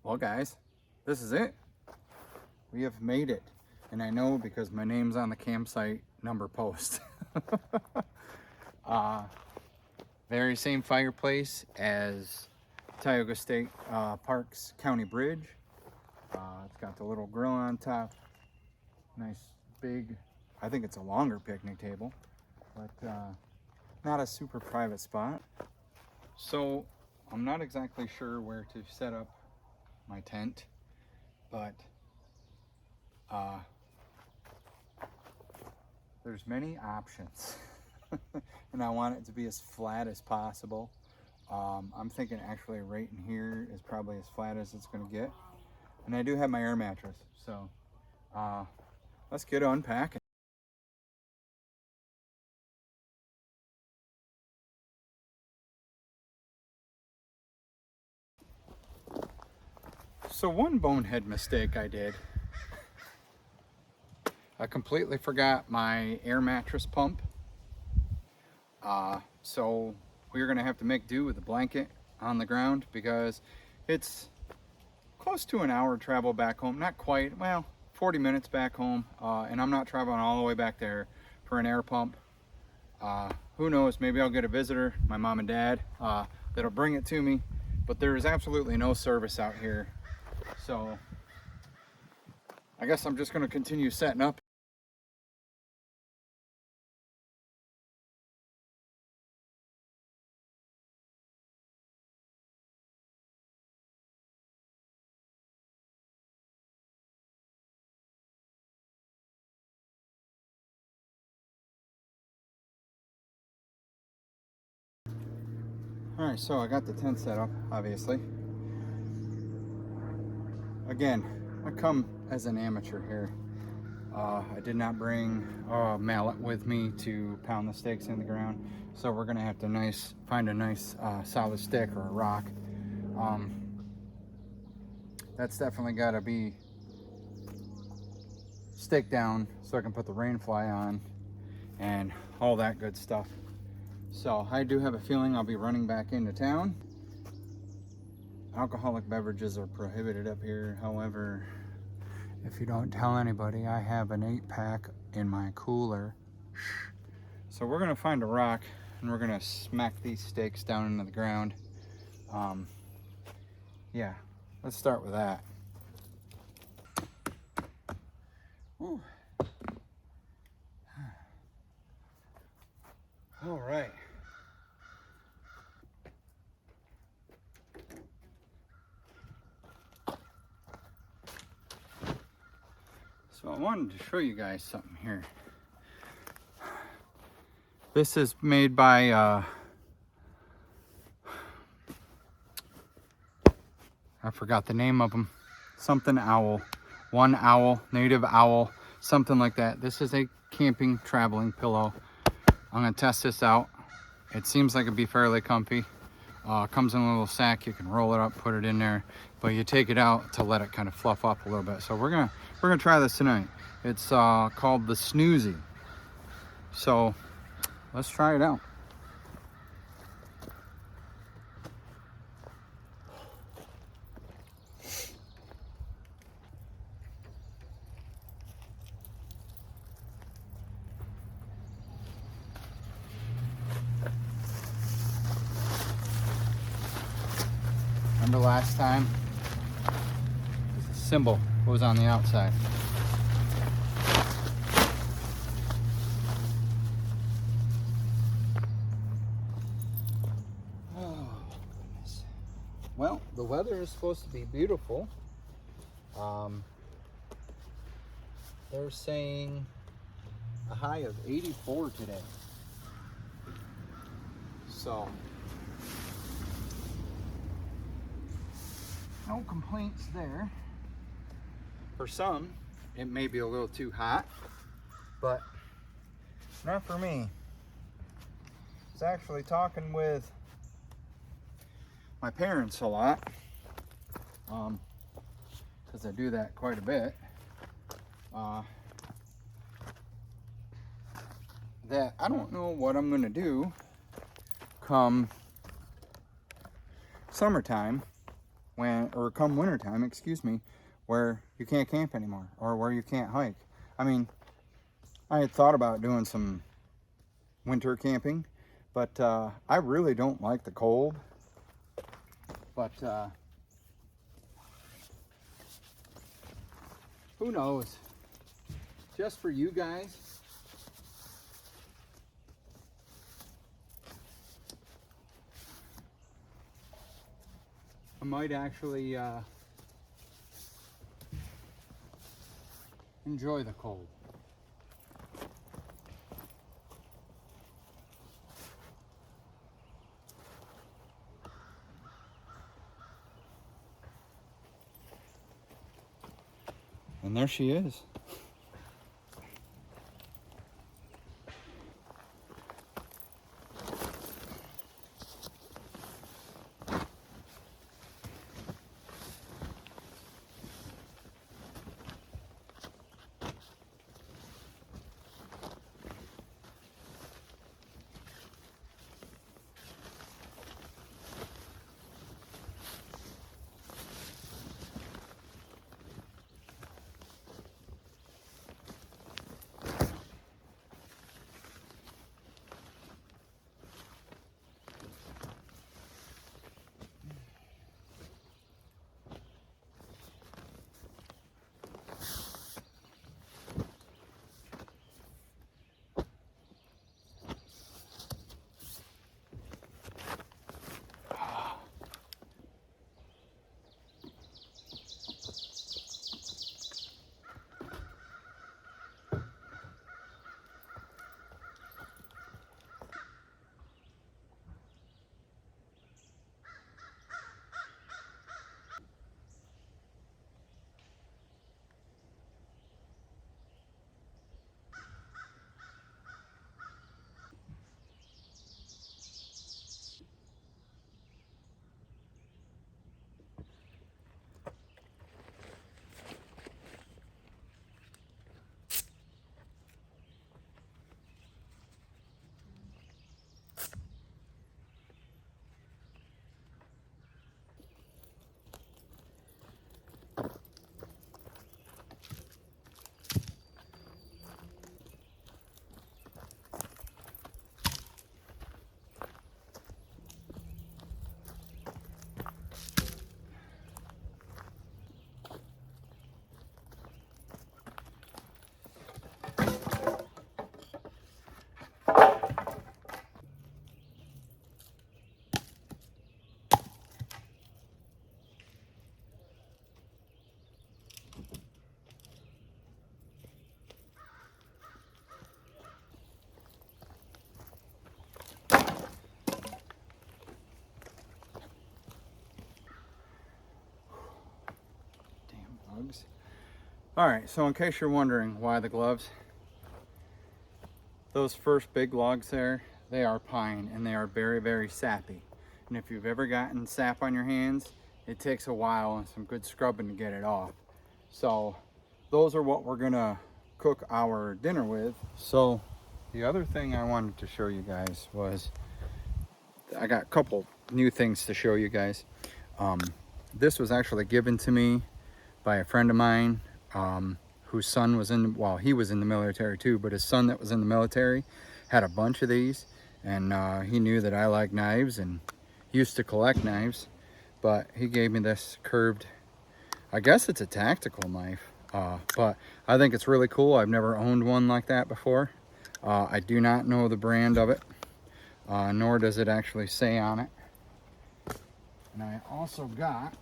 Well, guys, this is it. We have made it. And I know because my name's on the campsite number post. Very same fireplace as Tioga State Park's County Bridge. It's got the little grill on top. Nice big, I think it's a longer picnic table, but not a super private spot. So I'm not exactly sure where to set up my tent, but there's many options. And I want it to be as flat as possible. I'm thinking actually right in here is probably as flat as it's going to get. And I do have my air mattress, so let's get unpacking. So one bonehead mistake I did, I completely forgot my air mattress pump. So we're gonna have to make do with a blanket on the ground because it's close to an hour travel back home. Not quite, well, 40 minutes back home. And I'm not traveling all the way back there for an air pump. Who knows, maybe I'll get a visitor, my mom and dad, that'll bring it to me. But there is absolutely no service out here. So I guess I'm just gonna continue setting up. All right, so I got the tent set up, obviously. Again, I come as an amateur here. I did not bring a mallet with me to pound the stakes in the ground, so we're gonna have to find a nice solid stick or a rock. That's definitely gotta be staked down so I can put the rain fly on and all that good stuff. So I do have a feeling I'll be running back into town. Alcoholic beverages are prohibited up here. However, if you don't tell anybody, I have an 8-pack in my cooler. So we're gonna find a rock and we're gonna smack these stakes down into the ground. Yeah, let's start with that. Whew. All right. So I wanted to show you guys something here. This is made by I forgot the name of them. Something owl. One owl, native owl, something like that. This is a camping traveling pillow. I'm gonna test this out. It seems like it'd be fairly comfy. Comes in a little sack. You can roll it up, put it in there, but you take it out to let it kind of fluff up a little bit. So we're gonna try this tonight. It's called the Snoozy. So let's try it out. Remember last time? The symbol was on the outside. Oh, goodness. Well, the weather is supposed to be beautiful. They're saying a high of 84 today. So no complaints there. For some, it may be a little too hot, but not for me. I was actually talking with my parents a lot, because I do that quite a bit, that I don't know what I'm gonna do come summertime or come wintertime, excuse me, where you can't camp anymore or where you can't hike. I mean, I had thought about doing some winter camping, but I really don't like the cold. But who knows? Just for you guys, I might actually enjoy the cold. And there she is. All right, so in case you're wondering why the gloves, those first big logs there, they are pine and they are very, very sappy. And if you've ever gotten sap on your hands, it takes a while and some good scrubbing to get it off. So those are what we're gonna cook our dinner with. So the other thing I wanted to show you guys was, I got a couple new things to show you guys. This was actually given to me by a friend of mine whose son was in, well, he was in the military too, but his son that was in the military had a bunch of these, and he knew that I like knives and used to collect knives, but he gave me this curved, I guess it's a tactical knife, but I think it's really cool. I've never owned one like that before. I do not know the brand of it, nor does it actually say on it. And I also got,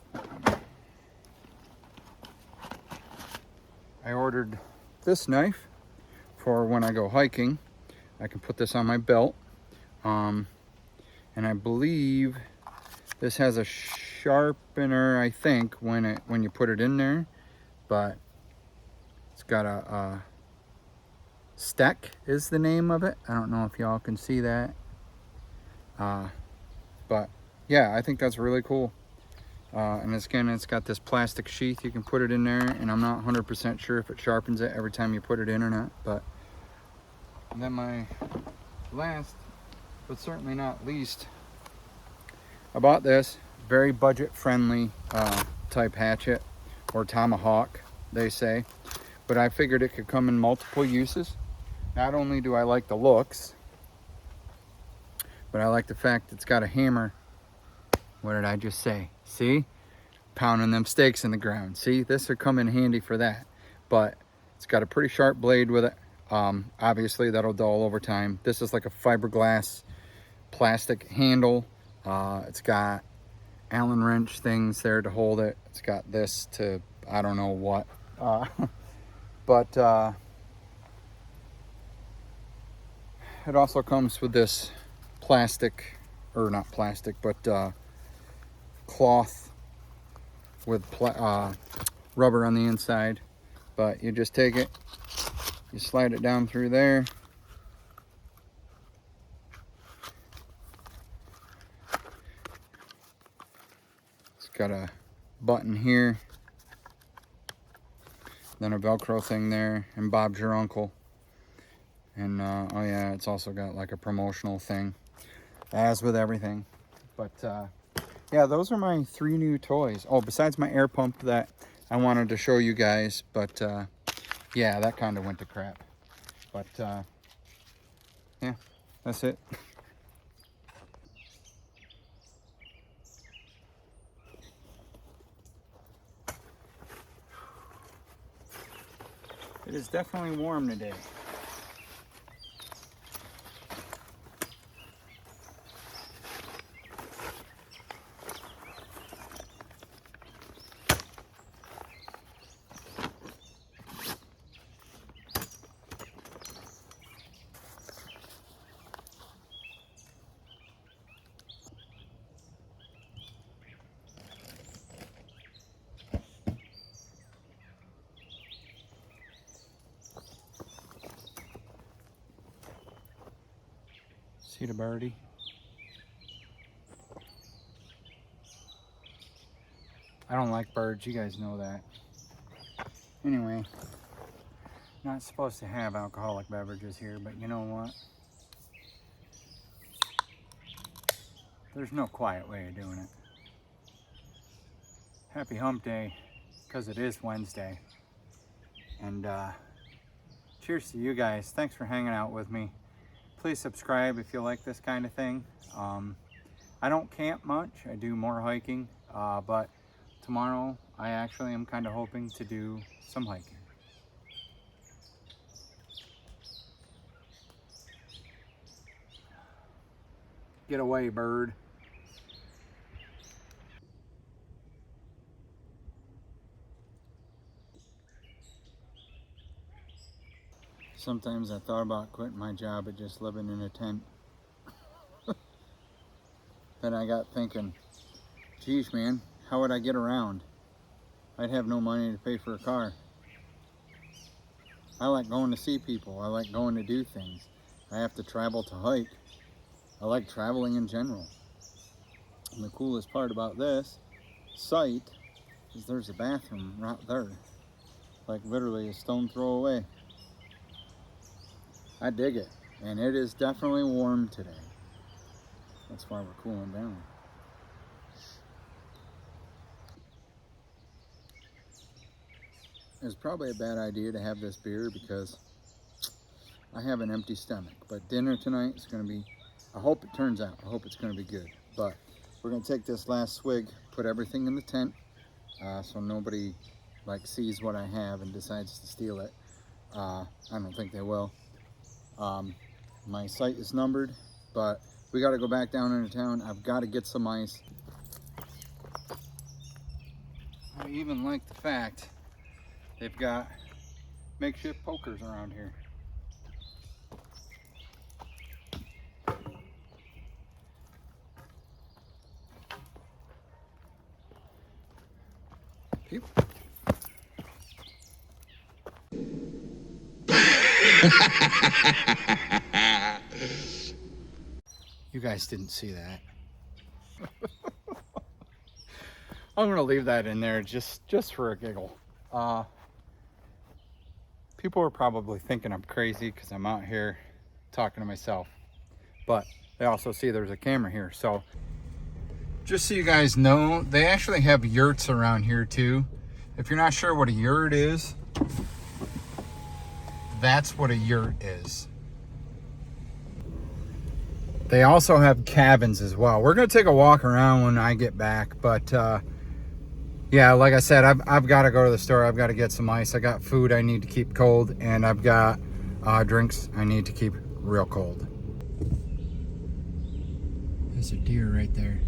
I ordered this knife for when I go hiking. I can put this on my belt. And I believe this has a sharpener, I think, when you put it in there. But it's got a Steck is the name of it. I don't know if y'all can see that. But yeah, I think that's really cool. And again, it's got this plastic sheath. You can put it in there, and I'm not 100% sure if it sharpens it every time you put it in or not. But then my last, but certainly not least, I bought this Very budget friendly type hatchet, or tomahawk, they say. But I figured it could come in multiple uses. Not only do I like the looks, but I like the fact it's got a hammer. What did I just say? See? Pounding them stakes in the ground. See, this would come in handy for that. But it's got a pretty sharp blade with it. Obviously, that'll dull over time. This is like a fiberglass plastic handle. It's got Allen wrench things there to hold it. It's got this to, I don't know what. But it also comes with this plastic, or not plastic, but cloth with rubber on the inside. But you just take it, you slide it down through there. It's got a button here, then a Velcro thing there, and Bob's your uncle. And oh yeah, it's also got like a promotional thing, as with everything. But yeah, those are my 3 new toys. Oh, besides my air pump that I wanted to show you guys, but yeah, that kind of went to crap. But yeah, that's it. It is definitely warm today. See the birdie? I don't like birds, you guys know that. Anyway, not supposed to have alcoholic beverages here, but you know what? There's no quiet way of doing it. Happy hump day, because it is Wednesday. And cheers to you guys. Thanks for hanging out with me. Please subscribe if you like this kind of thing. I don't camp much, I do more hiking, but tomorrow I actually am kind of hoping to do some hiking. Get away, bird. Sometimes I thought about quitting my job and just living in a tent. Then I got thinking, geez man, how would I get around? I'd have no money to pay for a car. I like going to see people. I like going to do things. I have to travel to hike. I like traveling in general. And the coolest part about this site is there's a bathroom right there. Like literally a stone throw away. I dig it. And it is definitely warm today. That's why we're cooling down. It's probably a bad idea to have this beer because I have an empty stomach. But dinner tonight is going to be, I hope it turns out. I hope it's going to be good. But we're going to take this last swig, put everything in the tent so nobody like sees what I have and decides to steal it. I don't think they will. My site is numbered, but we got to go back down into town. I've got to get some ice. I even like the fact they've got makeshift pokers around here. People. You guys didn't see that. I'm gonna leave that in there just for a giggle. People are probably thinking I'm crazy because I'm out here talking to myself, but they also see there's a camera here. So Just so you guys know, they actually have yurts around here too. If you're not sure what a yurt is, that's what a yurt is. They also have cabins as well. We're gonna take a walk around when I get back, but yeah, like I said, I've got to go to the store. I've got to get some ice. I got food I need to keep cold, and I've got drinks I need to keep real cold. There's a deer right there.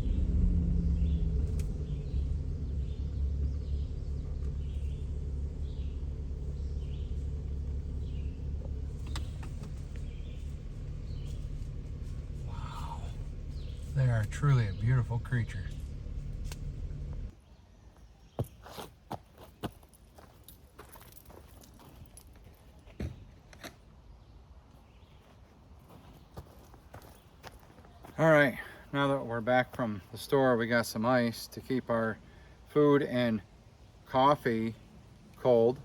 Wow. They are truly a beautiful creature. All right, now that we're back from the store, we got some ice to keep our food and coffee cold.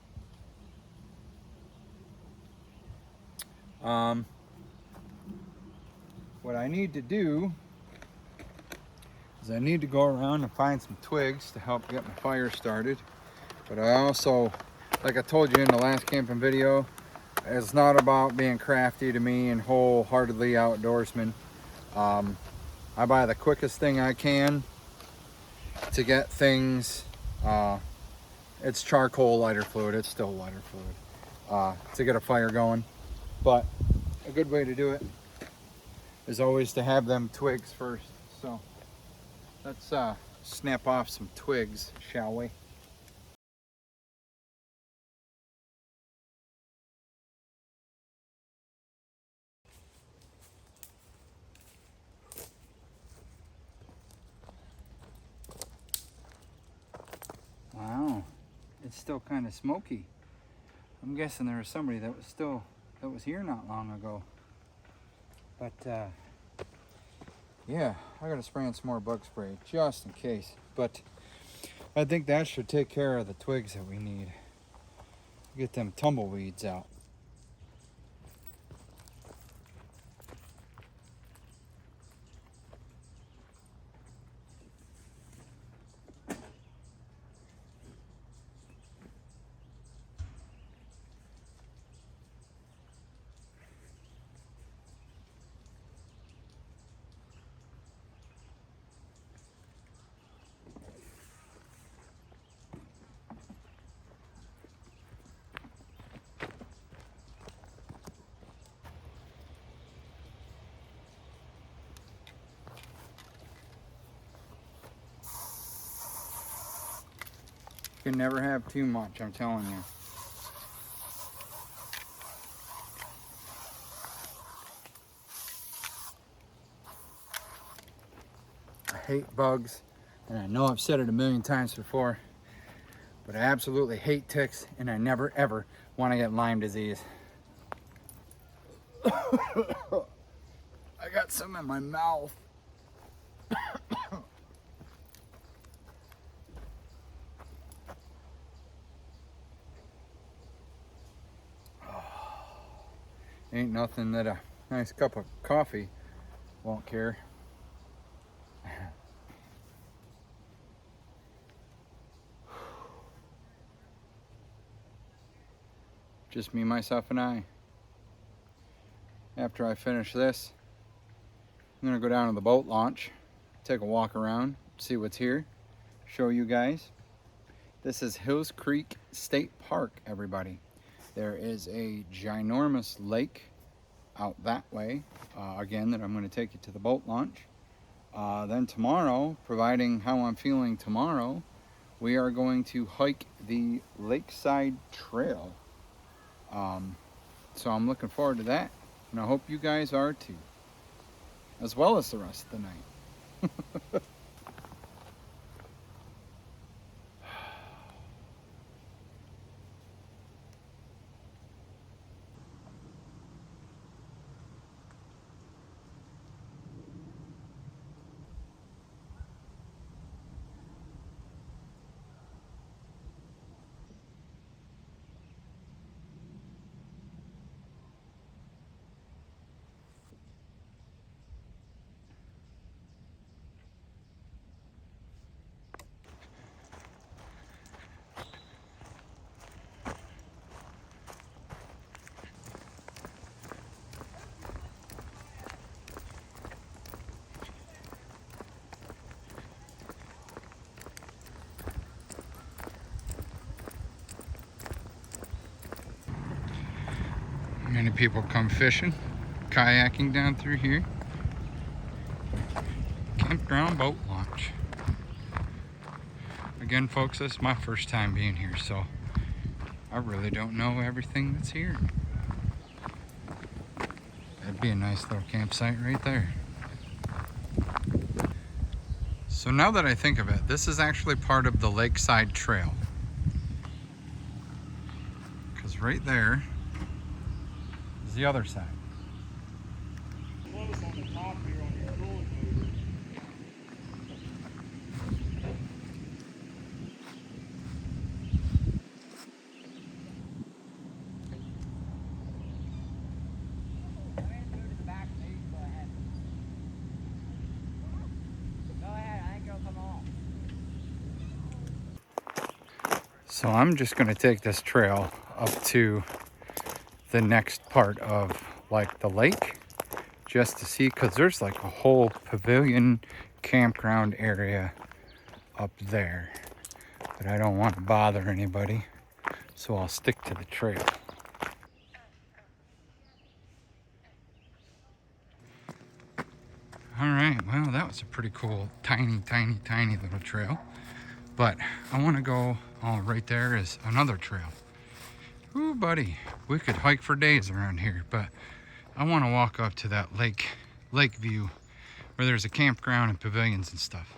What I need to do is I need to go around and find some twigs to help get my fire started. But I also, like I told you in the last camping video, it's not about being crafty to me and wholeheartedly outdoorsman. I buy the quickest thing I can to get things. It's charcoal lighter fluid. It's still lighter fluid to get a fire going. But a good way to do it is always to have them twigs first. So let's snap off some twigs, shall we? Wow, it's still kind of smoky. I'm guessing there was somebody that was here not long ago. But yeah, I gotta spray in some more bug spray just in case. But I think that should take care of the twigs that we need. Get them tumbleweeds out. You can never have too much, I'm telling you. I hate bugs, and I know I've said it a million times before, but I absolutely hate ticks, and I never ever want to get Lyme disease. I got some in my mouth. Ain't nothing that a nice cup of coffee won't cure. Just me, myself, and I. After I finish this, I'm gonna go down to the boat launch, take a walk around, see what's here, show you guys. This is Hills Creek State Park, everybody. There is a ginormous lake out that way, again, that I'm going to take you to the boat launch. Then tomorrow, providing how I'm feeling tomorrow, we are going to hike the Lakeside Trail. So I'm looking forward to that, and I hope you guys are too, as well as the rest of the night. Many people come fishing, kayaking down through here. Campground boat launch. Again, folks, this is my first time being here, so I really don't know everything that's here. That'd be a nice little campsite right there. So now that I think of it, this is actually part of the Lakeside Trail. Because right there is the other side. So I'm just going to take this trail up to the next part of like the lake just to see, because there's like a whole pavilion campground area up there, but I don't want to bother anybody, so I'll stick to the trail. All right, well, that was a pretty cool tiny little trail, but I want to go, oh, right there is another trail. Ooh, buddy, we could hike for days around here, but I want to walk up to that lake view where there's a campground and pavilions and stuff.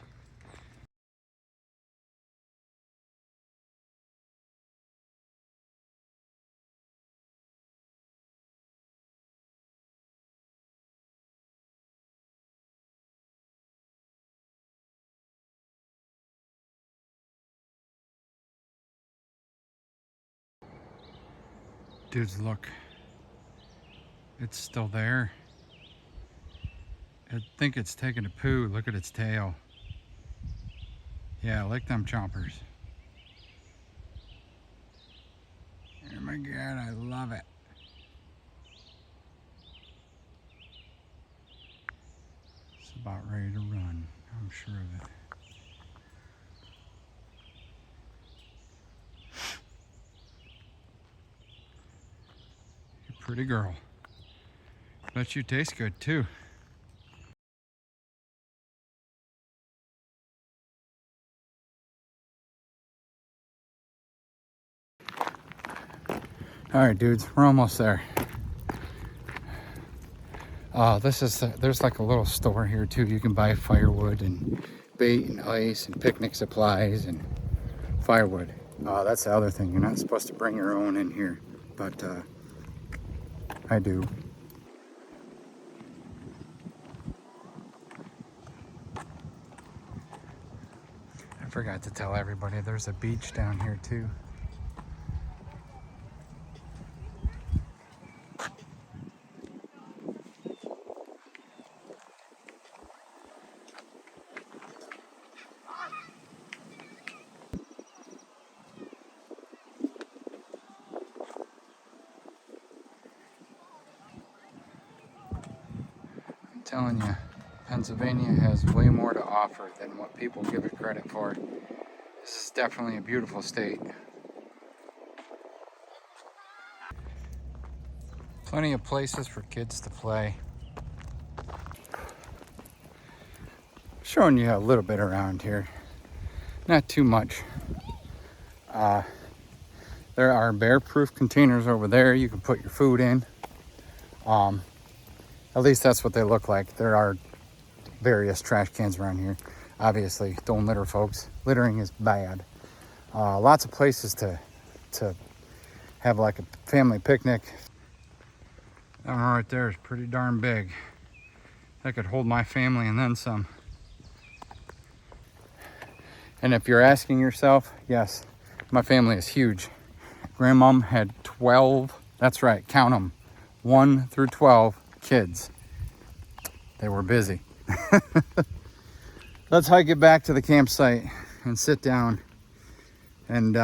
Dudes, look, it's still there. I think it's taking a poo. Look at its tail. Yeah, lick them chompers. Oh my God, I love it. It's about ready to run, I'm sure of it. You're a pretty girl. Bet you taste good too. All right, dudes, we're almost there. There's like a little store here too. You can buy firewood and bait and ice and picnic supplies and firewood. That's the other thing. You're not supposed to bring your own in here, but I do. I forgot to tell everybody there's a beach down here too. I'm telling you, Pennsylvania has way more to offer than what people give it credit for. This is definitely a beautiful state. Plenty of places for kids to play. Showing you a little bit around here. Not too much. There are bear-proof containers over there you can put your food in. At least that's what they look like. There are various trash cans around here. Obviously, don't litter, folks. Littering is bad. Lots of places to have like a family picnic. That one right there is pretty darn big. That could hold my family and then some. And if you're asking yourself, yes, my family is huge. Grandmom had 12, that's right, count them, 1 through 12 kids. They were busy. Let's hike it back to the campsite and sit down and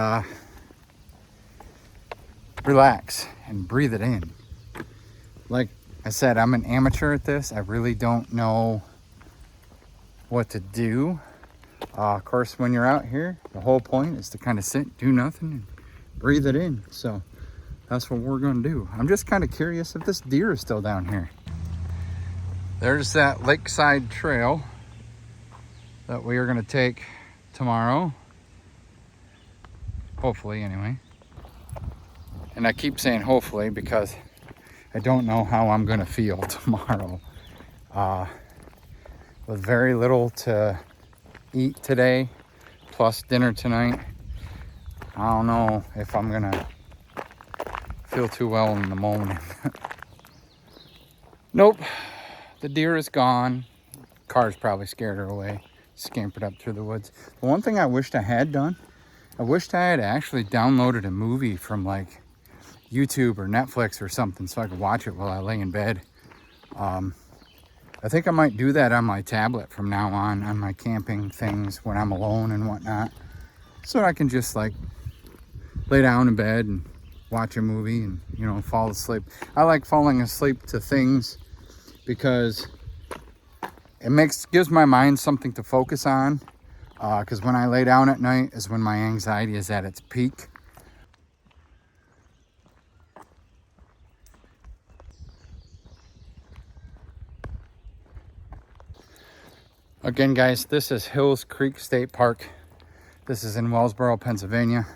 relax and breathe it in. Like I said, I'm an amateur at this. I really don't know what to do. Of course, when you're out here, the whole point is to kind of sit, do nothing, and breathe it in. So that's what we're gonna do. I'm just kind of curious if this deer is still down here. There's that lakeside trail that we are gonna take tomorrow. Hopefully, anyway. And I keep saying hopefully because I don't know how I'm gonna feel tomorrow. With very little to eat today, plus dinner tonight, I don't know if I'm gonna feel too well in the morning. Nope, the deer is gone. Car's probably scared her away, scampered up through the woods. The one thing I wished I had done, I wished I had actually downloaded a movie from like YouTube or Netflix or something so I could watch it while I lay in bed. I think I might do that on my tablet from now on my camping things when I'm alone and whatnot. So I can just like lay down in bed and watch a movie and, you know, fall asleep. I like falling asleep to things because it gives my mind something to focus on. Because when I lay down at night is when my anxiety is at its peak. Again, guys, this is Hills Creek State Park. This is in Wellsboro, Pennsylvania.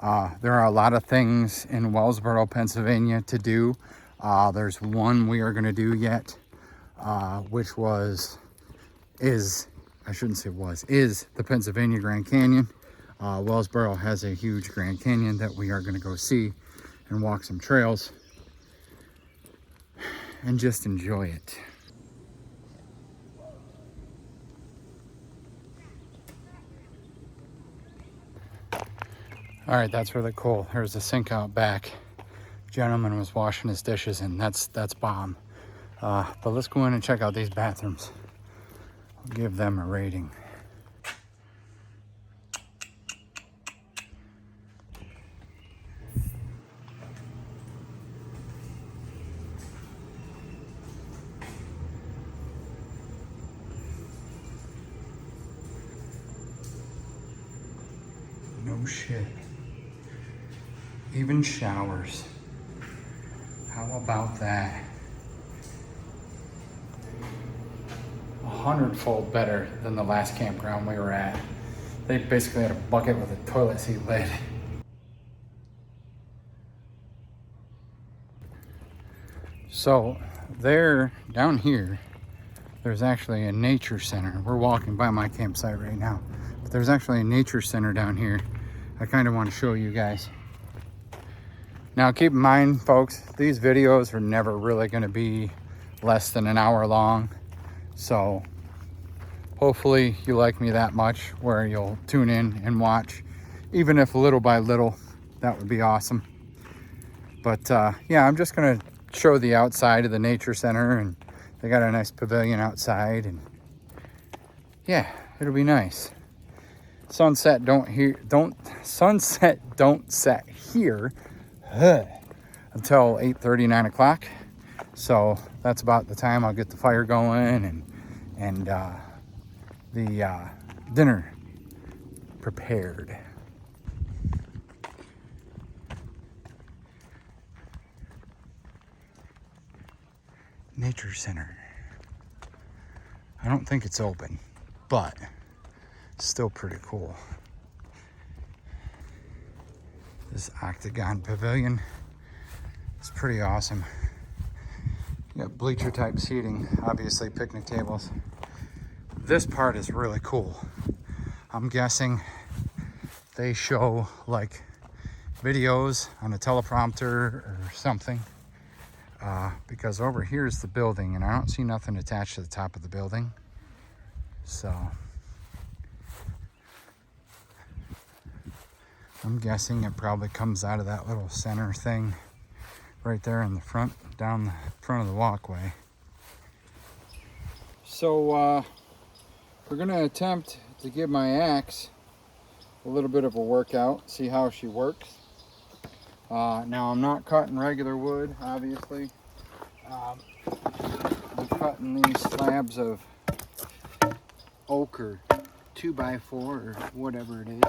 There are a lot of things in Wellsboro, Pennsylvania to do. There's one we are going to do yet, which is the Pennsylvania Grand Canyon. Wellsboro has a huge Grand Canyon that we are going to go see and walk some trails and just enjoy it. All right, that's really cool. There's a sink out back. Gentleman was washing his dishes, and that's bomb. But let's go in and check out these bathrooms. I'll give them a rating. No shit. Even showers. How about that? 100-fold better than the last campground we were at. They basically had a bucket with a toilet seat lid. So there, down here, there's actually a nature center. We're walking by my campsite right now, but there's actually a nature center down here. I kind of want to show you guys. Now keep in mind, folks, these videos are never really going to be less than an hour long. So hopefully you like me that much where you'll tune in and watch, even if little by little. That would be awesome. But yeah, I'm just going to show the outside of the nature center, and they got a nice pavilion outside, and yeah, it'll be nice. Sunset don't set here until 8:30, 9 o'clock. So that's about the time I'll get the fire going and the dinner prepared. Nature Center. I don't think it's open, but still pretty cool. This octagon pavilion is pretty awesome. You got bleacher type seating, obviously picnic tables. This part is really cool. I'm guessing they show like videos on a teleprompter or something, because over here is the building and I don't see nothing attached to the top of the building. So I'm guessing it probably comes out of that little center thing right there in the front, down the front of the walkway. So we're gonna attempt to give my axe a little bit of a workout, see how she works. Now I'm not cutting regular wood, obviously. I'm cutting these slabs of oak or 2x4 or whatever it is.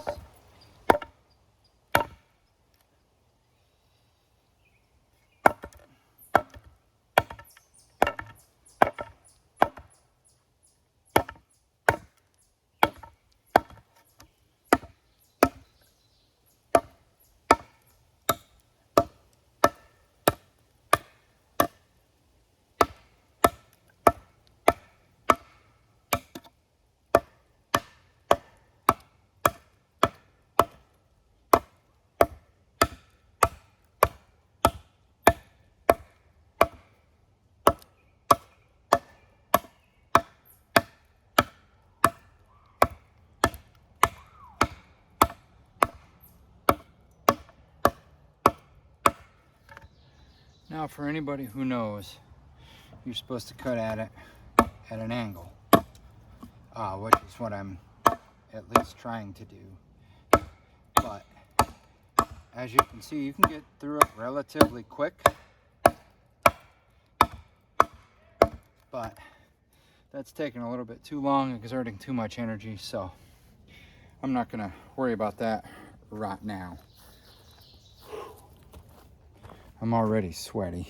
Now for anybody who knows, you're supposed to cut at it at an angle, which is what I'm at least trying to do. But as you can see, you can get through it relatively quick. But that's taking a little bit too long, exerting too much energy, so I'm not gonna worry about that right now. I'm already sweaty.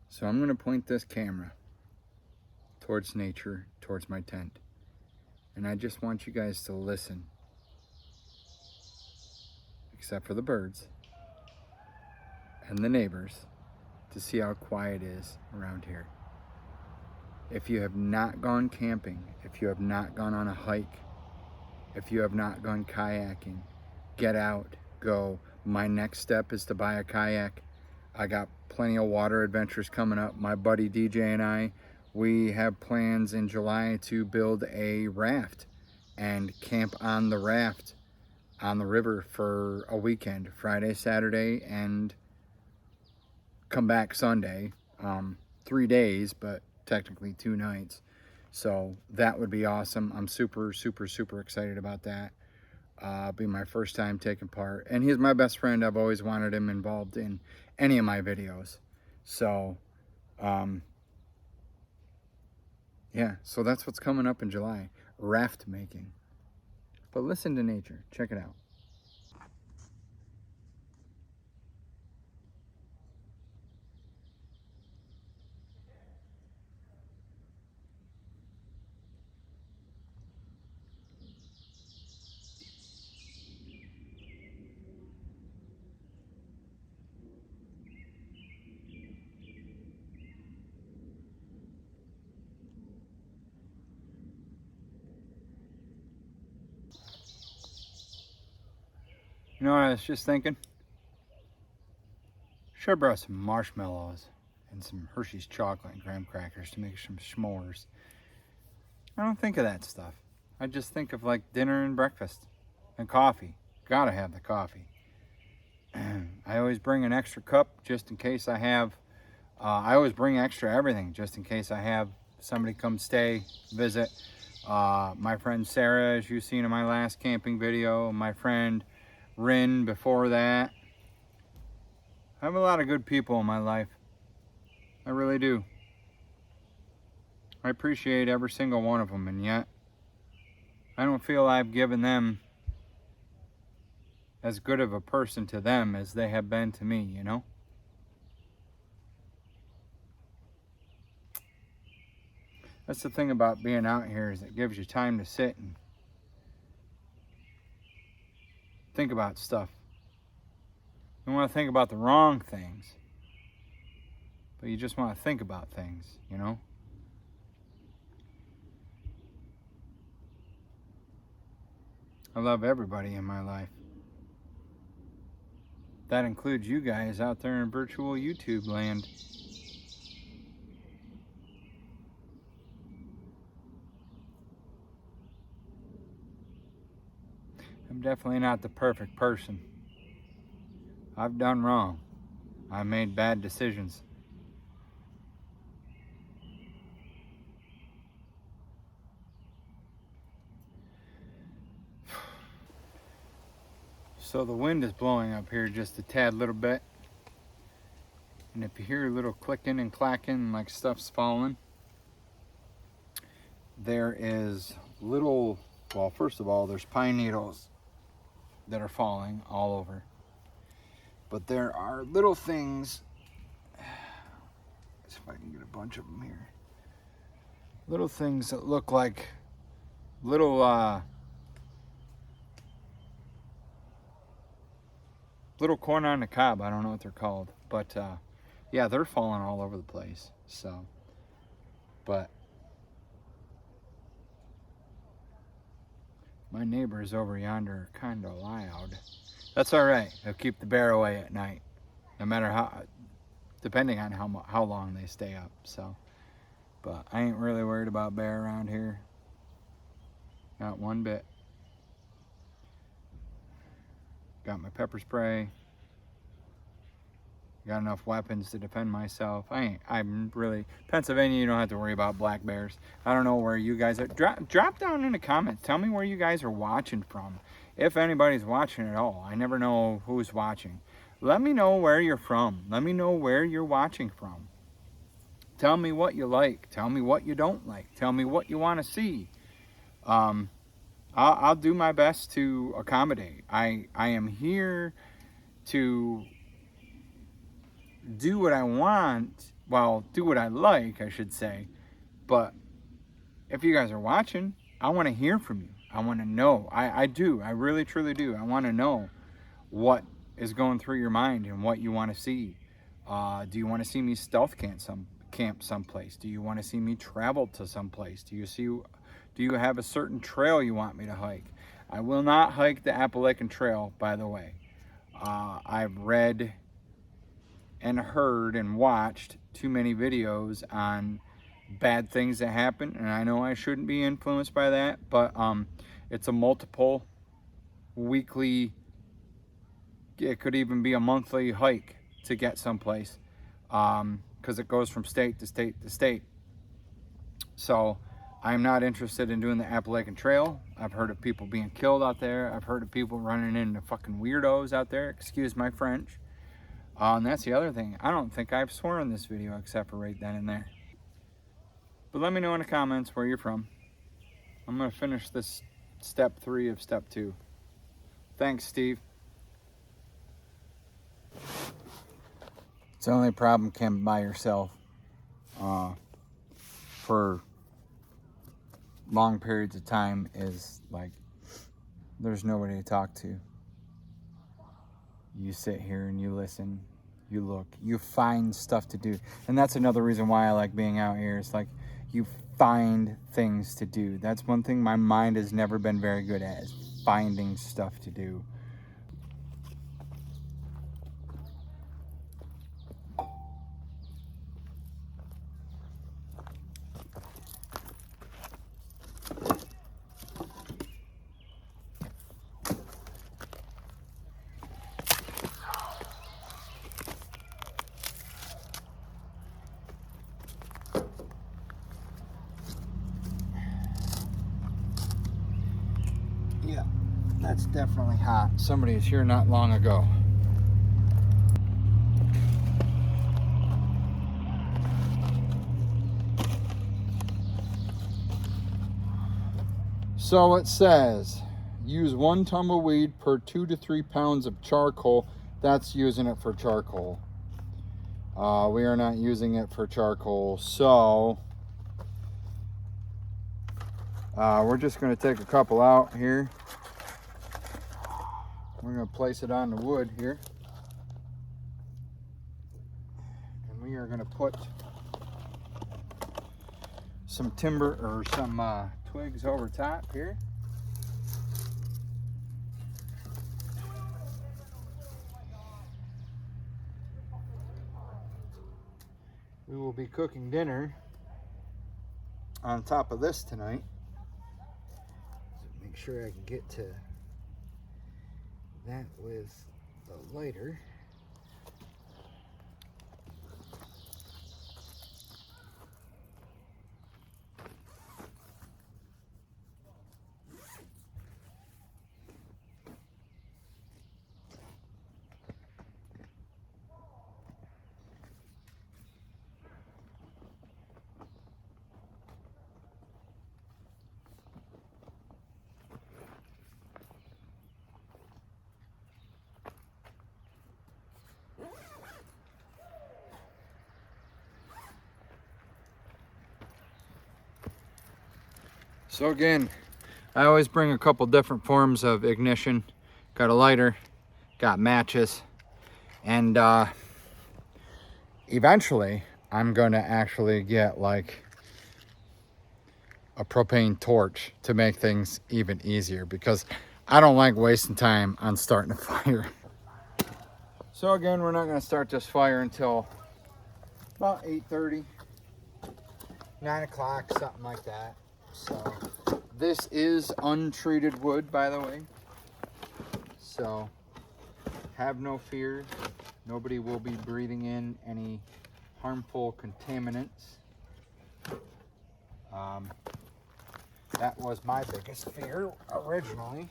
So I'm gonna point this camera towards nature, towards my tent. And I just want you guys to listen, except for the birds and the neighbors, to see how quiet it is around here. If you have not gone camping, if you have not gone on a hike, if you have not gone kayaking, get out, go. My next step is to buy a kayak. I got plenty of water adventures coming up. My buddy DJ and I, we have plans in July to build a raft and camp on the raft on the river for a weekend, Friday, Saturday, and come back Sunday. 3 days, but technically 2 nights. So that would be awesome. I'm super, super, super excited about that. Be my first time taking part, and he's my best friend. I've always wanted him involved in any of my videos. So yeah, so that's what's coming up in July, raft making. But listen to nature, check it out. You know what I was just thinking? Should have brought some marshmallows and some Hershey's chocolate and graham crackers to make some s'mores. I don't think of that stuff. I just think of like dinner and breakfast and coffee. Gotta have the coffee. I always bring an extra cup just in case I have, I always bring extra everything just in case I have somebody come stay, visit. My friend Sarah, as you've seen in my last camping video, my friend Rin before that. I have a lot of good people in my life. I really do. I appreciate every single one of them, and yet I don't feel I've given them as good of a person to them as they have been to me, you know? That's the thing about being out here, is it gives you time to sit and think about stuff. You don't want to think about the wrong things, but you just want to think about things, you know? I love everybody in my life. That includes you guys out there in virtual YouTube land. I'm definitely not the perfect person. I've done wrong. I made bad decisions. So the wind is blowing up here just a tad little bit. And if you hear a little clicking and clacking like stuff's falling, there is little, well, first of all, there's pine needles that are falling all over. But there are little things, let's see if I can get a bunch of them here. Little things that look like little little corn on the cob. I don't know what they're called, but yeah, they're falling all over the place. So, but my neighbors over yonder are kind of loud. That's all right. They'll keep the bear away at night, no matter how, depending on how long they stay up. So, but I ain't really worried about bear around here. Not one bit. Got my pepper spray. Got enough weapons to defend myself. I'm really, Pennsylvania, you don't have to worry about black bears. I don't know where you guys are. Drop down in the comments. Tell me where you guys are watching from. If anybody's watching at all. I never know who's watching. Let me know where you're from. Let me know where you're watching from. Tell me what you like. Tell me what you don't like. Tell me what you want to see. I'll do my best to accommodate. I am here to do what I want, well, do what I like, I should say. But if you guys are watching, I want to hear from you. I want to know. I do. I really, truly do. I want to know what is going through your mind and what you want to see. Do you want to see me stealth camp someplace? Do you want to see me travel to someplace? Do you have a certain trail you want me to hike? I will not hike the Appalachian Trail, by the way. I've read and heard and watched too many videos on bad things that happen, and I know I shouldn't be influenced by that, but it's a multiple weekly, it could even be a monthly hike to get someplace, because it goes from state to state to state. So I'm not interested in doing the Appalachian Trail. I've heard of people being killed out there. I've heard of people running into fucking weirdos out there, excuse my French. And that's the other thing. I don't think I've sworn in this video except for right then and there. But let me know in the comments where you're from. I'm going to finish this step 3 of step 2. Thanks, Steve. It's the only problem camping by yourself for long periods of time is like there's nobody to talk to. You sit here and you listen, you look, you find stuff to do. And that's another reason why I like being out here. It's like you find things to do. That's one thing my mind has never been very good at, is finding stuff to do. Yeah, that's definitely hot. Somebody was here not long ago. So it says, use 1 tumbleweed per 2 to 3 pounds of charcoal. That's using it for charcoal. We are not using it for charcoal, so we're just going to take a couple out here. We're going to place it on the wood here. And we are going to put some timber or some twigs over top here. We will be cooking dinner on top of this tonight. Make sure I can get to that with the lighter. So again, I always bring a couple different forms of ignition. Got a lighter got matches, and eventually I'm gonna actually get like a propane torch to make things even easier, because I don't like wasting time on starting a fire. So again, we're not gonna start this fire until about 8:30, 9 o'clock, something like that. So this is untreated wood, by the way. So have no fear. Nobody will be breathing in any harmful contaminants. That was my biggest fear originally,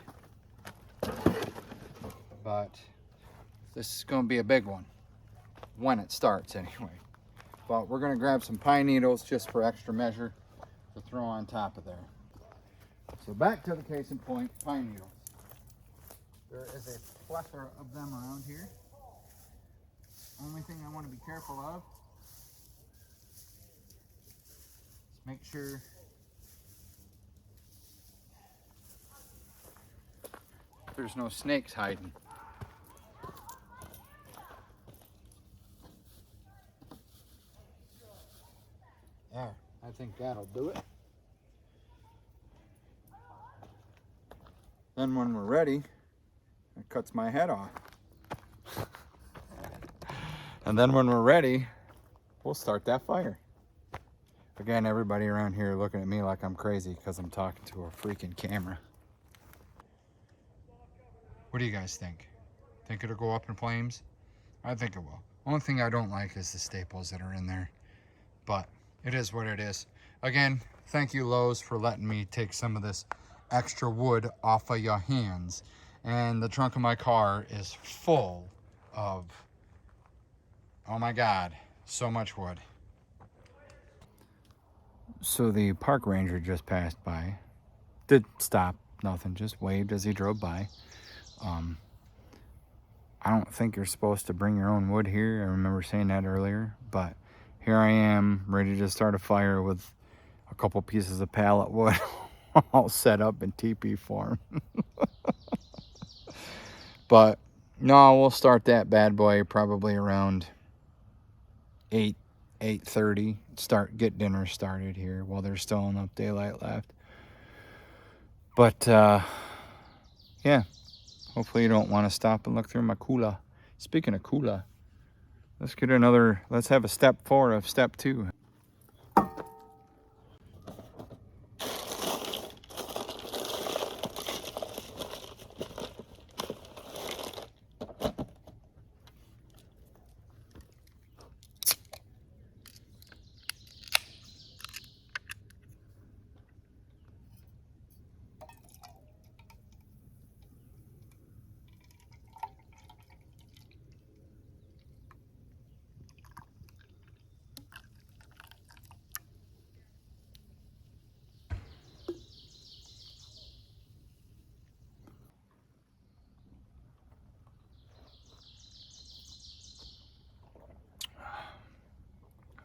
but this is going to be a big one when it starts anyway. But we're going to grab some pine needles just for extra measure to throw on top of there. So back to the case in point, pine needles. There is a plethora of them around here. Only thing I want to be careful of is make sure there's no snakes hiding. There, I think that'll do it. Then when we're ready, it cuts my head off. And then when we're ready, we'll start that fire. Again, everybody around here looking at me like I'm crazy because I'm talking to a freaking camera. What do you guys think? Think it'll go up in flames? I think it will. Only thing I don't like is the staples that are in there, but it is what it is. Again, thank you, Lowe's, for letting me take some of this extra wood off of your hands. And the trunk of my car is full of, oh my God, so much wood. So the park ranger just passed by. Did stop, nothing, just waved as he drove by. I don't think you're supposed to bring your own wood here. I remember saying that earlier, but here I am ready to start a fire with a couple pieces of pallet wood all set up in teepee form. But no, we'll start that bad boy probably around 8:30. Get dinner started here while there's still enough daylight left. But yeah, hopefully you don't want to stop and look through my cooler. Speaking of cooler, let's have a step 4 of step 2.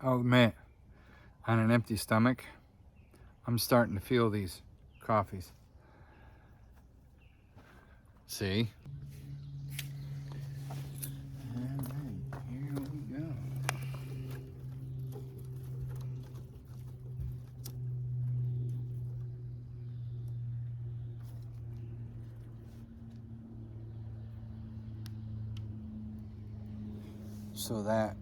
I'll admit, on an empty stomach, I'm starting to feel these coffees. See? All right, here we go. So that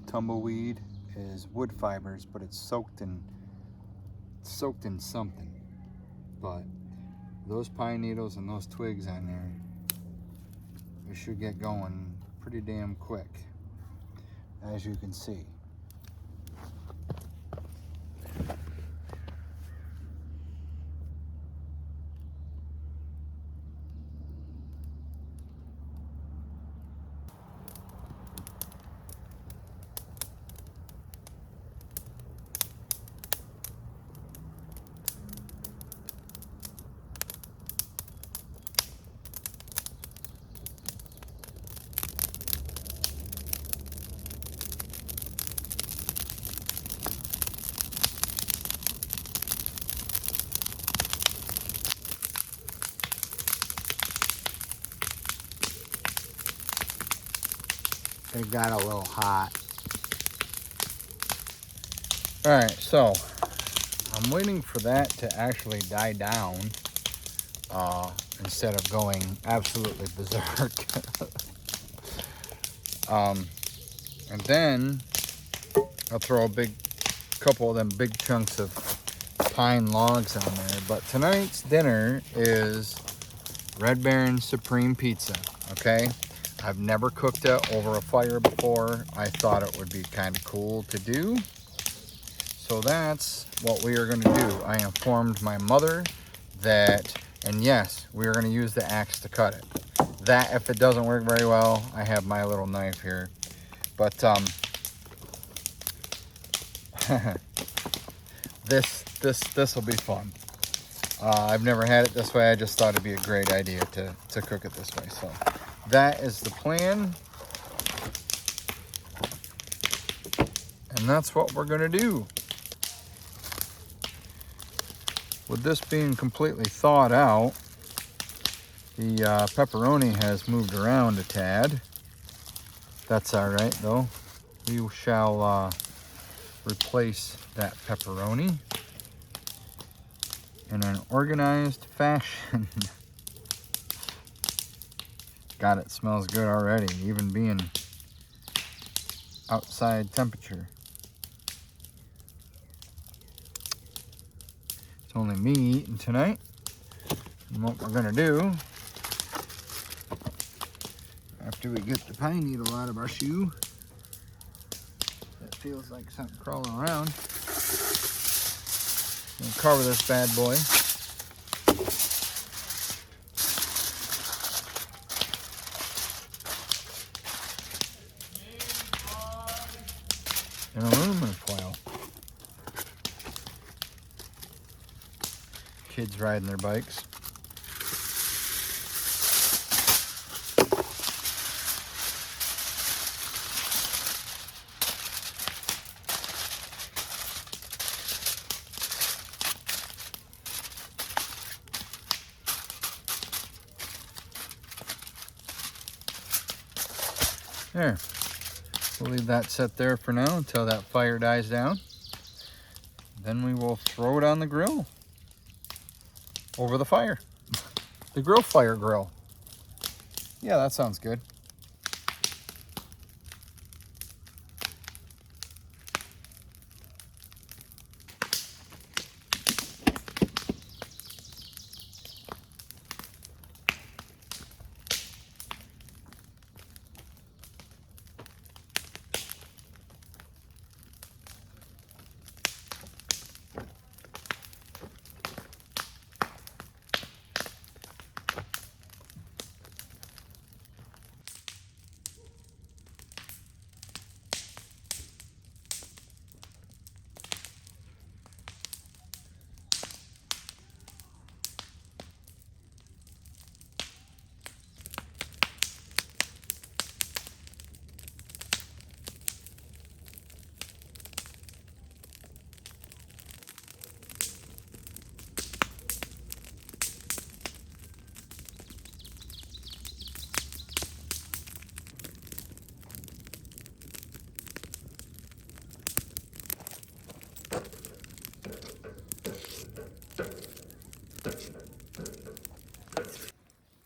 tumbleweed is wood fibers, but it's soaked in something. But those pine needles and those twigs on there, we should get going pretty damn quick, as you can see. They got a little hot. All right, so I'm waiting for that to actually die down instead of going absolutely berserk. And then I'll throw a big couple of them big chunks of pine logs on there. But tonight's dinner is Red Baron Supreme Pizza, okay? I've never cooked it over a fire before. I thought it would be kind of cool to do. So that's what we are going to do. I informed my mother that, and yes, we are going to use the axe to cut it. That, if it doesn't work very well, I have my little knife here. But this will be fun. I've never had it this way. I just thought it'd be a great idea to cook it this way. So that is the plan. And that's what we're gonna do. With this being completely thawed out, the pepperoni has moved around a tad. That's all right though. We shall replace that pepperoni in an organized fashion. God, it smells good already, even being outside temperature. It's only me eating tonight. And what we're gonna do, after we get the pine needle out of our shoe, that feels like something crawling around, we'll cover this bad boy. In aluminum foil. Kids riding their bikes. There. We'll leave that set there for now until that fire dies down. Then we will throw it on the grill. Over the fire. The grill fire grill. Yeah, that sounds good.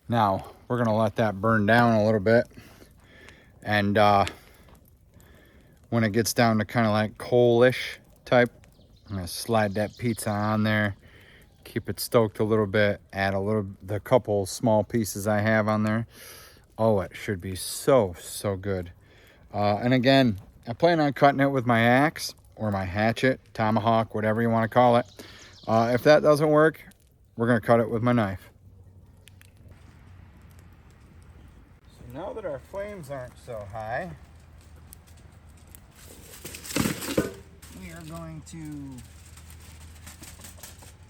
Now, we're gonna let that burn down a little bit. And when it gets down to kind of like coalish type, I'm gonna slide that pizza on there, keep it stoked a little bit, add the couple small pieces I have on there. Oh, it should be so good. And again, I plan on cutting it with my axe or my hatchet, tomahawk, whatever you want to call it. If that doesn't work, we're gonna cut it with my knife. Now that our flames aren't so high, we are going to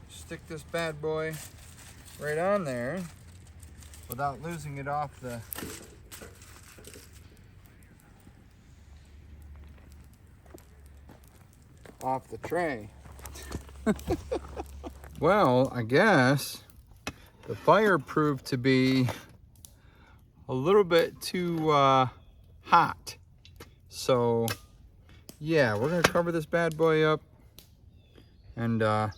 stick this bad boy right on there without losing it off the tray. Well, I guess the fire proved to be a little bit too hot So yeah, we're gonna cover this bad boy up and let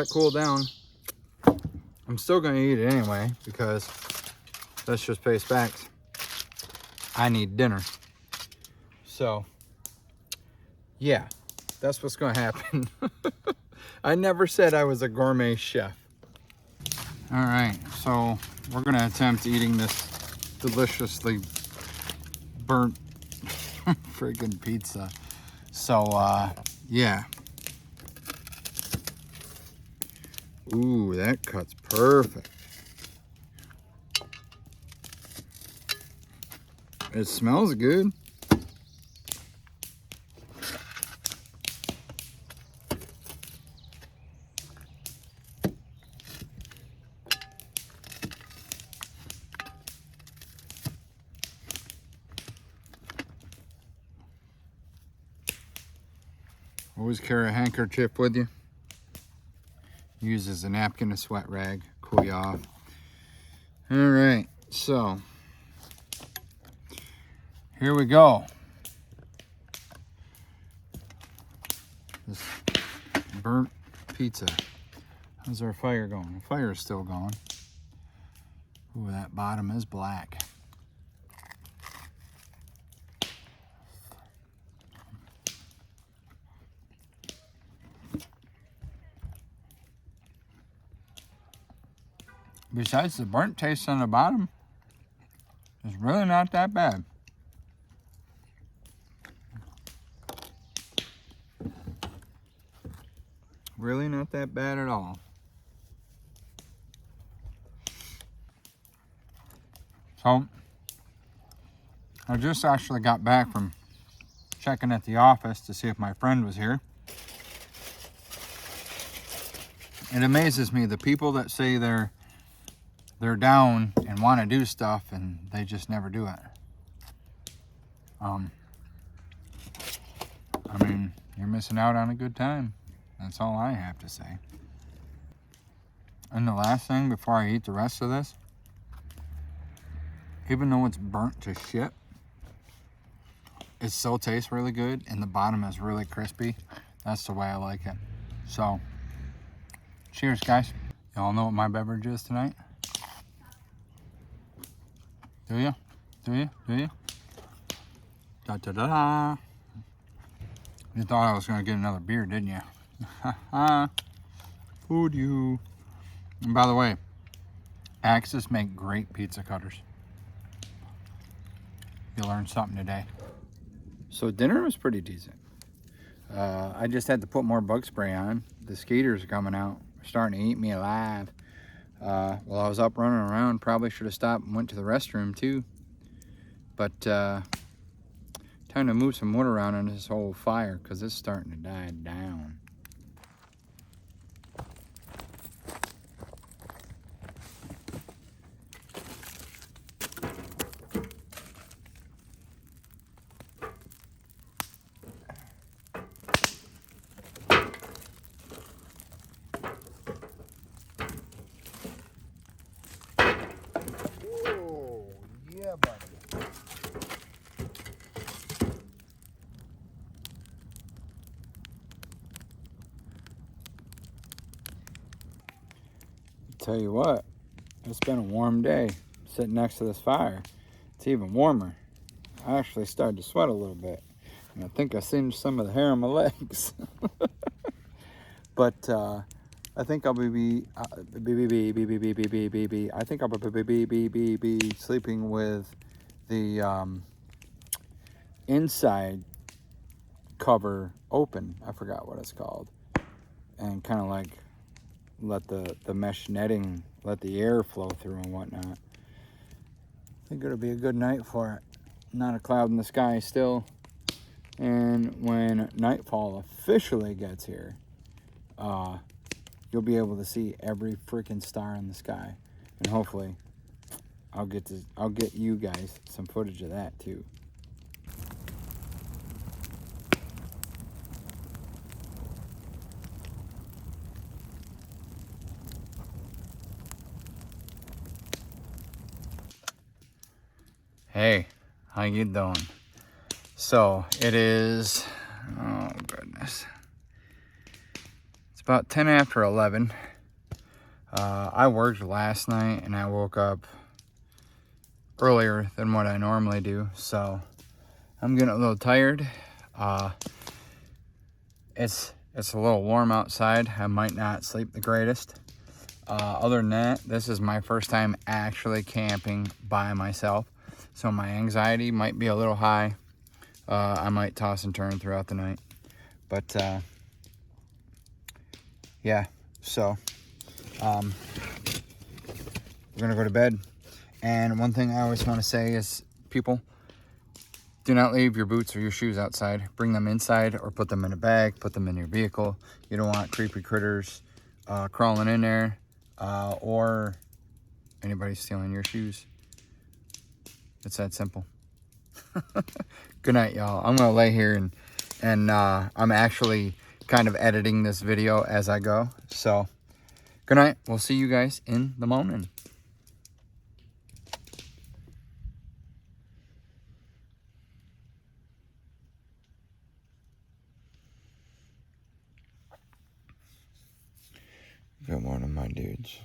it cool down. I'm still gonna eat it anyway because let's just face facts. I need dinner. So yeah, that's what's gonna happen. I never said I was a gourmet chef. All right, so we're gonna attempt eating this deliciously burnt friggin' pizza. So yeah. Ooh, that cuts perfect. It smells good. Always carry a handkerchief with you. Use as a napkin, a sweat rag, cool you off. All right, so here we go. This burnt pizza. How's our fire going? The fire is still going. Ooh, that bottom is black. Besides the burnt taste on the bottom, it's really not that bad. Really not that bad at all. So, I just actually got back from checking at the office to see if my friend was here. It amazes me, the people that say they're down and want to do stuff and they just never do it. I mean, you're missing out on a good time. That's all I have to say. And the last thing before I eat the rest of this, even though it's burnt to shit, it still tastes really good and the bottom is really crispy. That's the way I like it. So, cheers guys. Y'all know what my beverage is tonight? Do you? Do you? Do you? Da da da da. You thought I was gonna get another beer, didn't you? Ha Food you. And by the way, Axis make great pizza cutters. You learned something today. So dinner was pretty decent. I just had to put more bug spray on. The skaters are coming out, starting to eat me alive. While I was up running around, probably should have stopped and went to the restroom too. But time to move some wood around on this whole fire because it's starting to die down. Tell you what, it's been a warm day sitting next to this fire. It's even warmer. I actually started to sweat a little bit, and I think I singed some of the hair on my legs. But I think I'll be sleeping with the inside cover open. I forgot what it's called, and kind of like let the mesh netting, let the air flow through and whatnot. I think it'll be a good night for it. Not a cloud in the sky still. And when nightfall officially gets here, you'll be able to see every freaking star in the sky. And hopefully I'll get you guys some footage of that too. Hey, how you doing? So it is, oh goodness, it's about 10 after 11. I worked last night and I woke up earlier than what I normally do, so I'm getting a little tired. It's a little warm outside. I might not sleep the greatest. Other than that, this is my first time actually camping by myself, so my anxiety might be a little high. I might toss and turn throughout the night, but yeah, so we're gonna go to bed. And one thing I always want to say is, people, do not leave your boots or your shoes outside. Bring them inside or put them in a bag, put them in your vehicle. You don't want creepy critters crawling in there, or anybody stealing your shoes. It's that simple. Good night, y'all. I'm gonna lay here and I'm actually kind of editing this video as I go. So good night. We'll see you guys in the morning. Good morning, my dudes.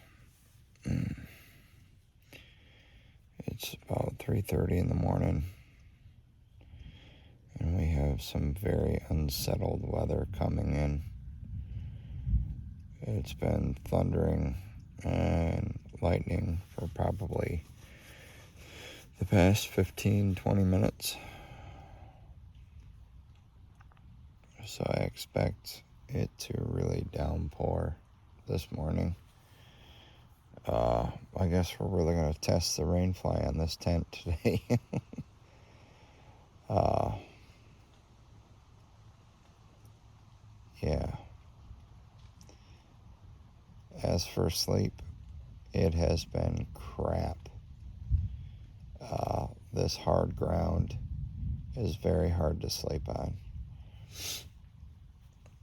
It's about 3:30 in the morning, and we have some very unsettled weather coming in. It's been thundering and lightning for probably the past 15-20 minutes. So I expect it to really downpour this morning. I guess we're really going to test the rainfly on this tent today. Yeah. As for sleep, it has been crap. This hard ground is very hard to sleep on.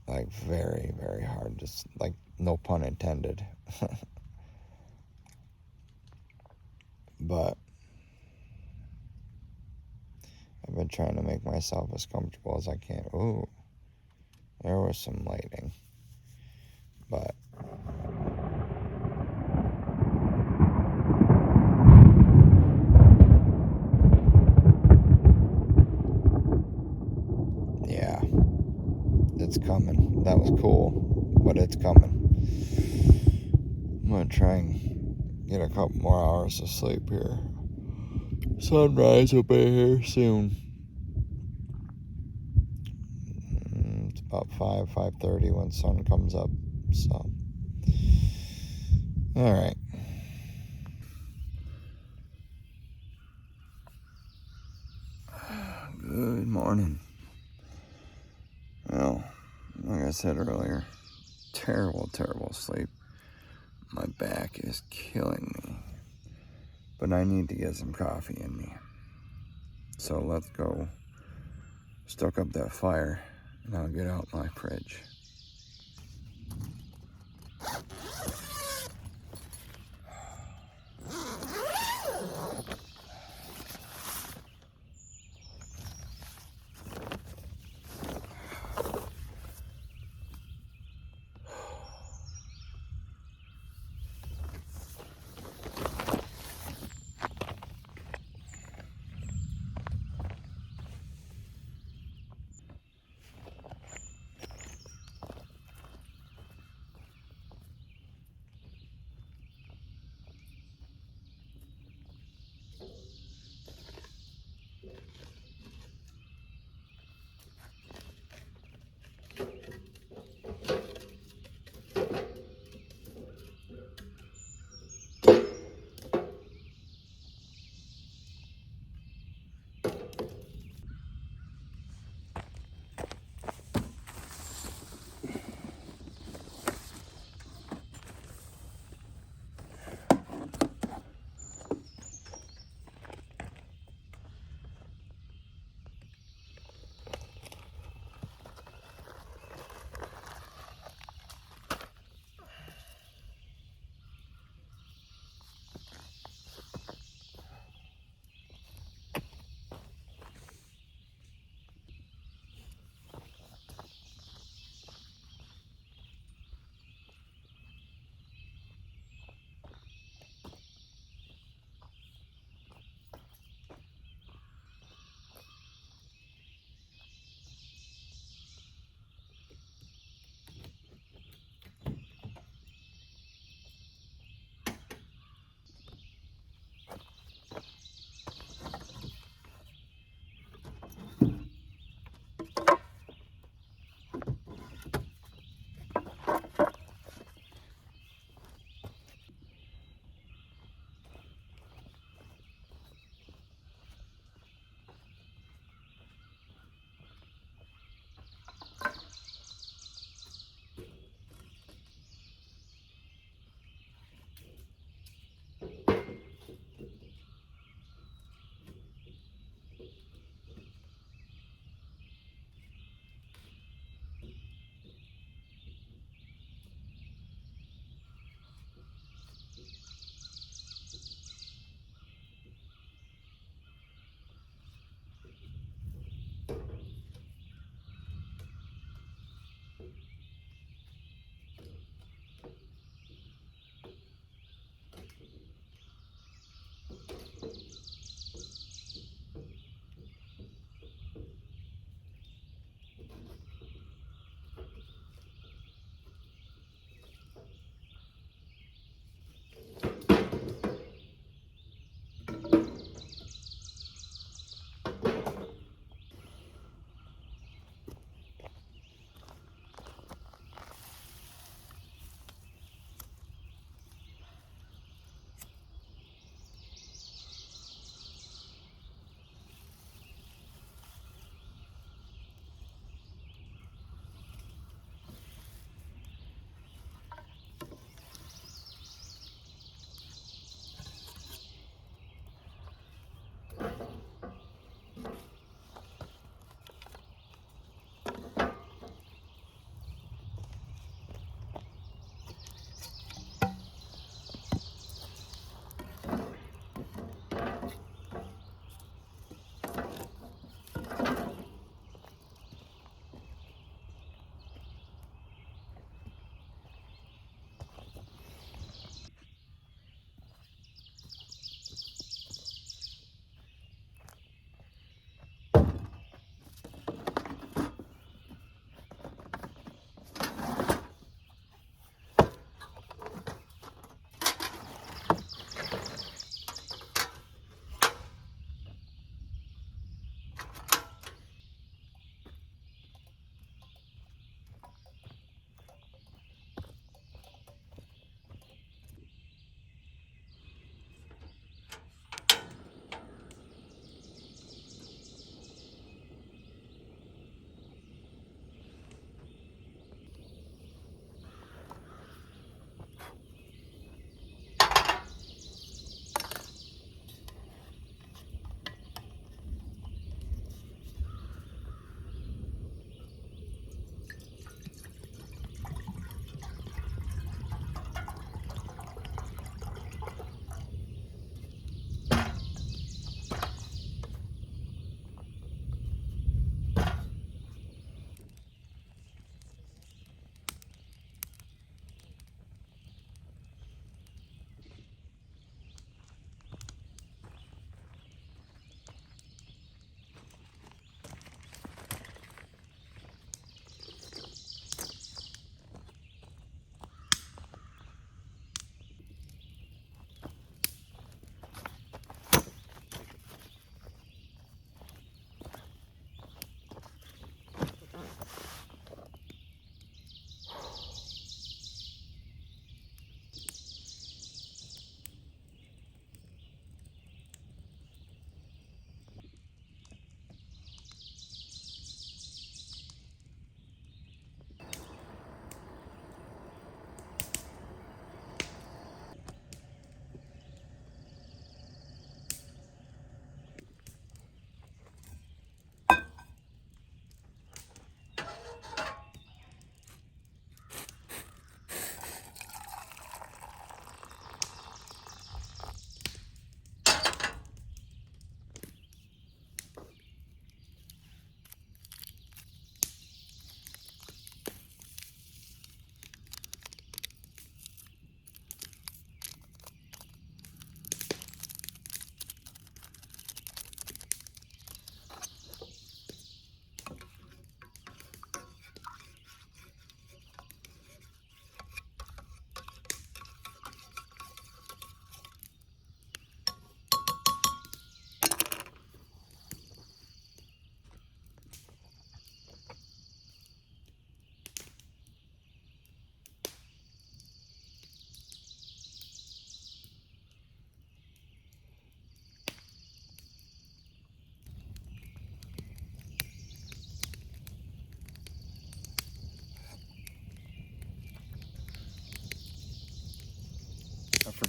Like, very, very hard to, like, no pun intended. But I've been trying to make myself as comfortable as I can. Ooh, there was some lightning. But yeah, it's coming. That was cool, but it's coming. I'm gonna try and get a couple more hours of sleep here. Sunrise will be here soon. It's about 5:30 when sun comes up. So, all right. Good morning. Well, like I said earlier, terrible, terrible sleep. My back is killing me, but I need to get some coffee in me. So let's go stoke up that fire, and I'll get out my fridge.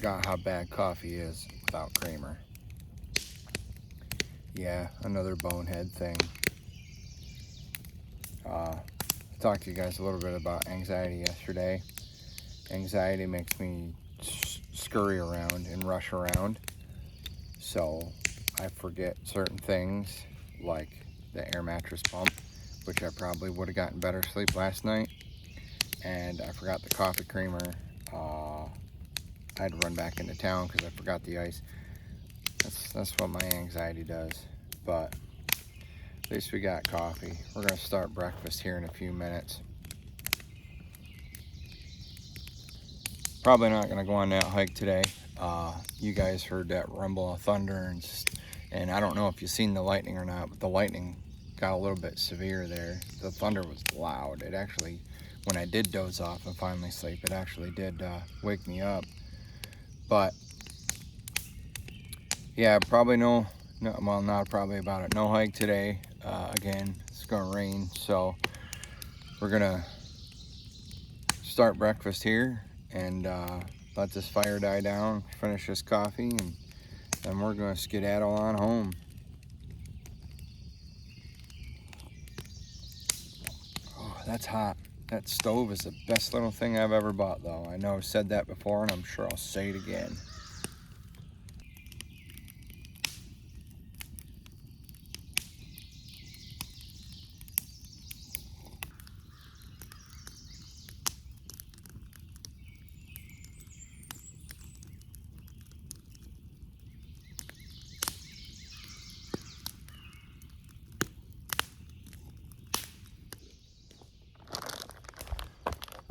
forgot how bad coffee is without creamer. Yeah, another bonehead thing. I talked to you guys a little bit about anxiety yesterday. Anxiety makes me scurry around and rush around. So I forget certain things like the air mattress pump, which I probably would have gotten better sleep last night. And I forgot the coffee creamer. I had to run back into town because I forgot the ice. That's what my anxiety does. But at least we got coffee. We're gonna start breakfast here in a few minutes. Probably not gonna go on that hike today. You guys heard that rumble of thunder, and I don't know if you've seen the lightning or not, but the lightning got a little bit severe there. The thunder was loud. It actually, when I did doze off and finally sleep, it actually did wake me up. But yeah, probably well, not probably about it. No hike today. Again, it's gonna rain, so we're gonna start breakfast here and let this fire die down, finish this coffee, and then we're gonna skedaddle on home. Oh, that's hot. That stove is the best little thing I've ever bought, though. I know I've said that before, and I'm sure I'll say it again.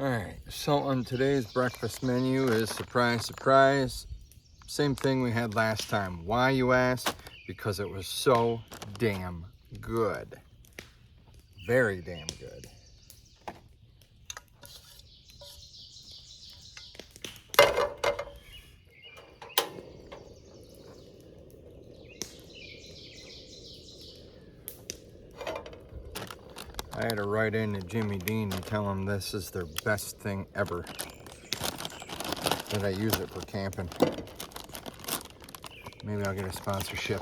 Alright, so on today's breakfast menu is, surprise, surprise, same thing we had last time. Why, you ask? Because it was so damn good. Very damn good. I had to write in to Jimmy Dean and tell him this is their best thing ever. That I use it for camping. Maybe I'll get a sponsorship.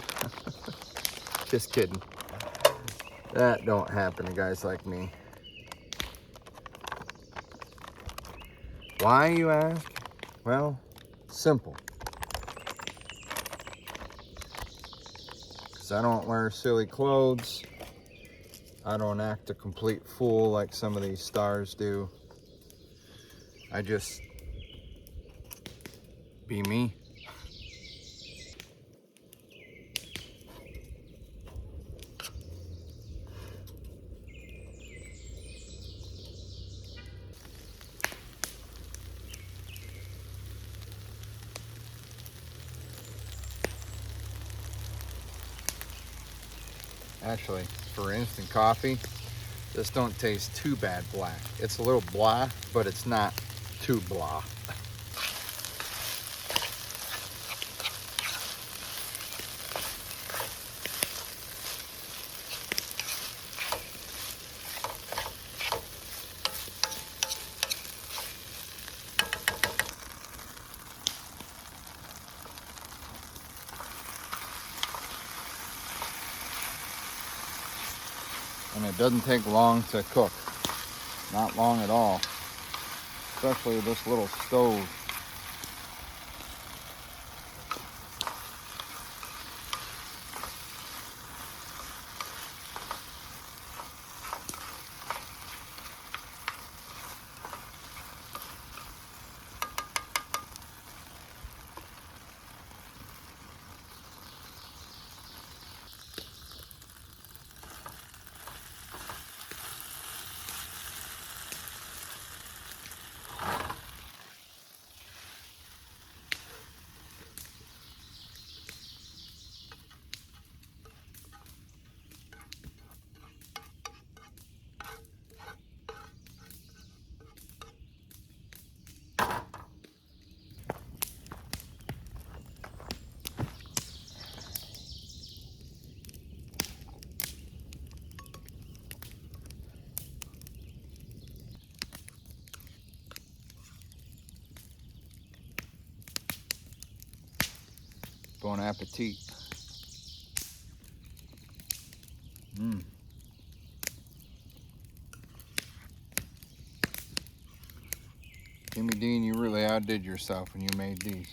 Just kidding. That don't happen to guys like me. Why, you ask? Well, simple. Because I don't wear silly clothes. I don't act a complete fool like some of these stars do. I just be me. Actually, for instant coffee, this don't taste too bad black. It's a little blah, but it's not too blah. And it doesn't take long to cook. Not long at all. Especially this little stove. Bon appetit. Jimmy Dean, you really outdid yourself when you made these.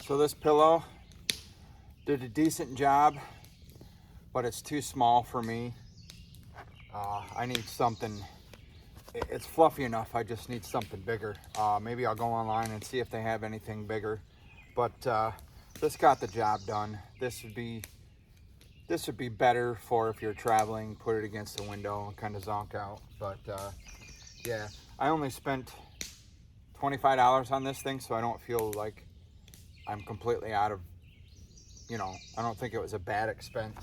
So this pillow did a decent job, but it's too small for me. I need something, it's fluffy enough, I just need something bigger. Maybe I'll go online and see if they have anything bigger. But this got the job done. This would be better for if you're traveling, put it against the window and kind of zonk out. But yeah, I only spent $25 on this thing, so I don't feel like I'm completely out of, you know, I don't think it was a bad expense.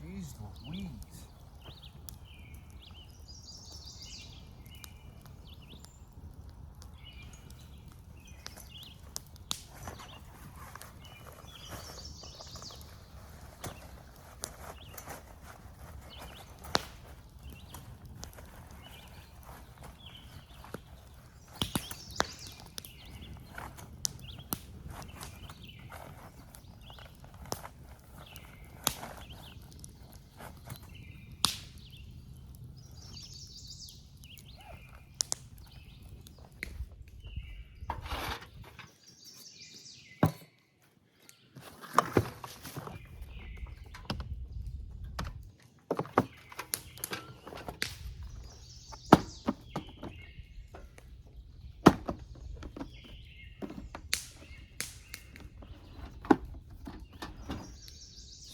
Jeez Louise.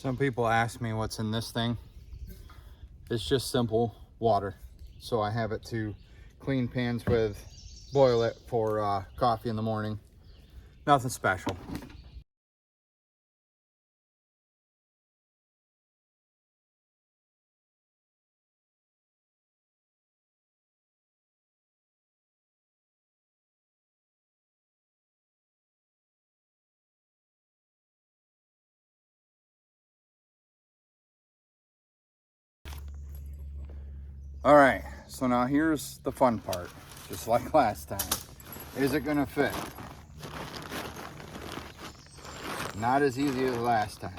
Some people ask me what's in this thing. It's just simple water. So I have it to clean pans with, boil it for coffee in the morning. Nothing special. All right, so now here's the fun part, just like last time. Is it gonna fit? Not as easy as last time.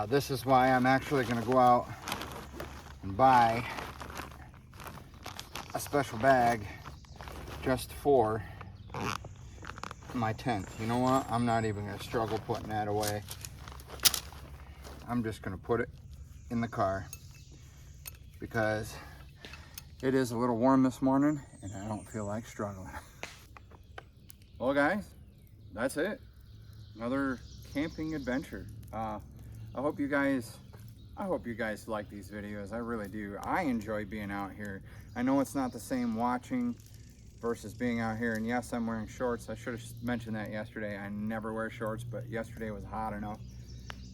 This is why I'm actually gonna go out and buy a special bag just for my tent. You know what? I'm not even gonna struggle putting that away. I'm just gonna put it in the car because It is a little warm this morning and I don't feel like struggling. Well guys, that's it. Another camping adventure. I hope you guys like these videos. I really do. I enjoy being out here. I know it's not the same watching versus being out here, and yes, I'm wearing shorts. I should have mentioned that yesterday. I never wear shorts, but yesterday was hot enough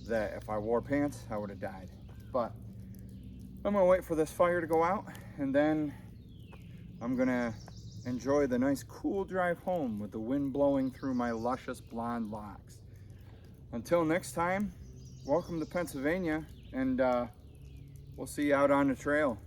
that if I wore pants, I would have died. But I'm gonna wait for this fire to go out, and then I'm gonna enjoy the nice cool drive home with the wind blowing through my luscious blonde locks. Until next time, welcome to Pennsylvania, and we'll see you out on the trail.